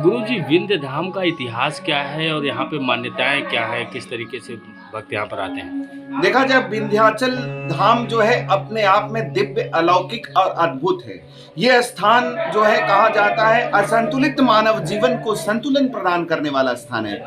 गुरुजी विंध्य धाम का इतिहास क्या है और यहाँ पे मान्यताएं क्या है, किस तरीके से भक्त यहाँ पर आते हैं? देखा जाए विंध्याचल धाम जो है अपने आप में दिव्य, अलौकिक और अद्भुत है। यह स्थान जो है कहा जाता है असंतुलित मानव जीवन को संतुलन प्रदान करने वाला स्थान है।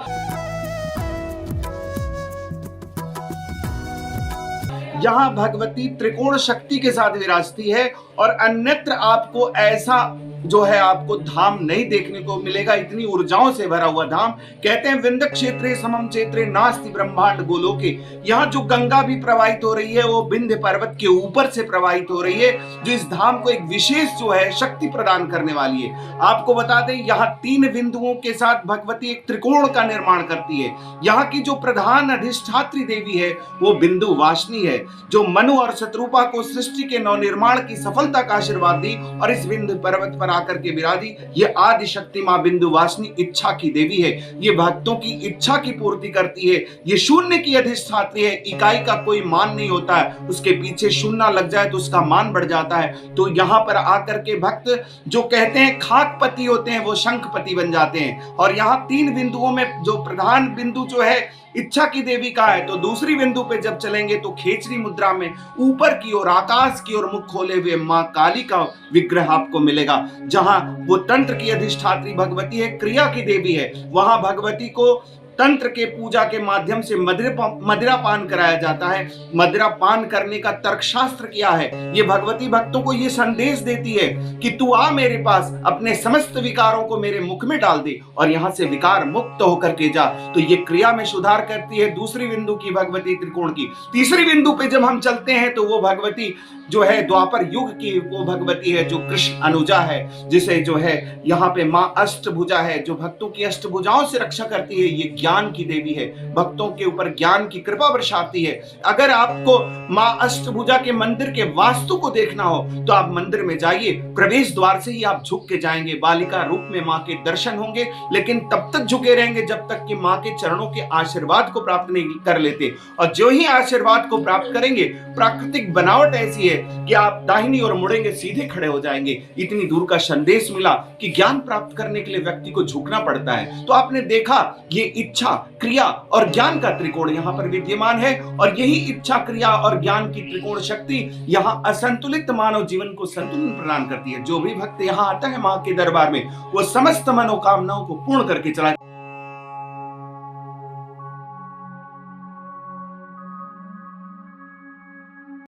यहाँ भगवती त्रिकोण शक्ति के साथ विराजती है और अन्यत्र आपको ऐसा जो है आपको धाम नहीं देखने को मिलेगा। इतनी ऊर्जाओं से भरा हुआ धाम। कहते हैं विंध्य क्षेत्रे समम क्षेत्रे नास्ति ब्रह्मांड गोलोके। यहाँ जो गंगा भी प्रवाहित हो रही है वो विंध्य पर्वत के ऊपर से प्रवाहित हो रही है, जो इस धाम को एक विशेष जो है शक्ति प्रदान करने वाली है। आपको बता दें यहाँ 3 बिंदुओं के साथ भगवती एक त्रिकोण का निर्माण करती है। यहाँ की जो प्रधान अधिष्ठात्री देवी है वो बिंदु वासिनी है, जो मनु और शत्रुपा को सृष्टि के नवनिर्माण की सफलता का आशीर्वाद दी और इस विंध्य पर्वत पर आकर के विराजी। ये आदि शक्ति मां बिंदु वासिनी इच्छा की देवी है। ये भक्तों की इच्छा की पूर्ति करती है। ये शून्य की अधिष्ठात्री है। इकाई का कोई मान नहीं होता है, उसके पीछे शून्य लग जाए तो उसका मान बढ़ जाता है। तो यहाँ पर आकर के भक्त जो कहते हैं खाकपति होते हैं वो शंखपति बन जाते हैं। और यहाँ 3 बिंदुओं में जो प्रधान बिंदु जो है इच्छा की देवी का है, तो दूसरी बिंदु पे जब चलेंगे तो खेचरी मुद्रा में ऊपर की ओर आकाश की ओर मुख खोले हुए मां काली का विग्रह आपको मिलेगा, जहां वो तंत्र की अधिष्ठात्री भगवती है, क्रिया की देवी है। वहां भगवती को तंत्र के पूजा के माध्यम से मदिरा पान कराया जाता है। मदिरा पान करने का तर्कशास्त्र क्या है? ये भगवती भक्तों को ये संदेश देती है कि तू आ मेरे पास, अपने समस्त विकारों को मेरे मुख में डाल दे और यहाँ से विकार मुक्त होकर के जा। तो ये क्रिया में सुधार करती है दूसरी बिंदु की भगवती त्रिकोण की। तीसरी बिंदु पे जब हम चलते हैं तो वो भगवती जो है द्वापर युग की वो भगवती है, जो कृष्ण अनुजा है, जिसे जो है यहाँ पे माँ अष्टभुजा है, जो भक्तों की अष्टभुजाओं से रक्षा करती है। ये ज्ञान की देवी है, भक्तों के ऊपर ज्ञान की कृपा बरसाती है। अगर आपको माँ अष्टभुजा के मंदिर के वास्तु को देखना हो तो आप मंदिर में जाइए, प्रवेश द्वार से ही आप झुक के जाएंगे। बालिका रूप में माँ के दर्शन होंगे, लेकिन तब तक झुके रहेंगे जब तक कि माँ के चरणों के आशीर्वाद को प्राप्त नहीं कर लेते। और जो ही आशीर्वाद को प्राप्त करेंगे, प्राकृतिक बनावट ऐसी है कि आप दाहिनी ओर मुड़ेंगे सीधे खड़े हो जाएंगे। इतनी दूर का संदेश मिला कि ज्ञान प्राप्त करने के लिए व्यक्ति को झुकना पड़ता है। तो आपने देखा ये इच्छा, क्रिया और ज्ञान का त्रिकोण यहाँ पर विद्यमान है, और यही इच्छा, क्रिया और ज्ञान की त्रिकोण शक्ति यहाँ असंतुलित मानव जीवन को संतुलन प्रदान करती है। जो भी भक्त यहाँ आता है माँ के दरबार में, वो समस्त मनोकामनाओं को पूर्ण करके चला